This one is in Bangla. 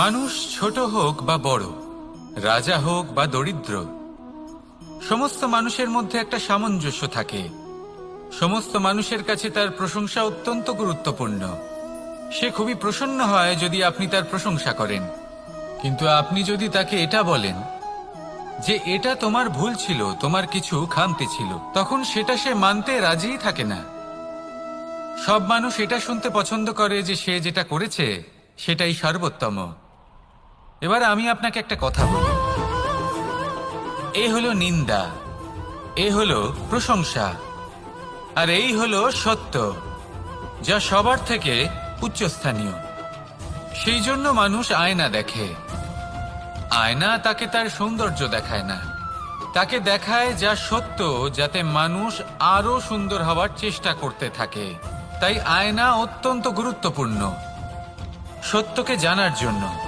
মানুষ ছোট হোক বা বড়, রাজা হোক বা দরিদ্র, সমস্ত মানুষের মধ্যে একটা সামঞ্জস্য থাকে। সমস্ত মানুষের কাছে তার প্রশংসা অত্যন্ত গুরুত্বপূর্ণ। সে খুবই প্রসন্ন হয় যদি আপনি তার প্রশংসা করেন, কিন্তু আপনি যদি তাকে এটা বলেন যে এটা তোমার ভুল ছিল, তোমার কিছু খামতি ছিল, তখন সেটা সে মানতে রাজিই থাকে না। সব মানুষ এটা শুনতে পছন্দ করে যে সে যেটা করেছে সেটাই সর্বোত্তম। এবার আমি আপনাকে একটা কথা বলি, এ হলো নিন্দা, এ হলো প্রশংসা, আর এই হলো সত্য, যা সবার থেকে উচ্চস্থানীয়। সেই জন্য মানুষ আয়না দেখে। আয়না তাকে তার সৌন্দর্য দেখায় না, তাকে দেখায় যা সত্য, যাতে মানুষ আরো সুন্দর হওয়ার চেষ্টা করতে থাকে। তাই আয়না অত্যন্ত গুরুত্বপূর্ণ সত্যকে জানার জন্য।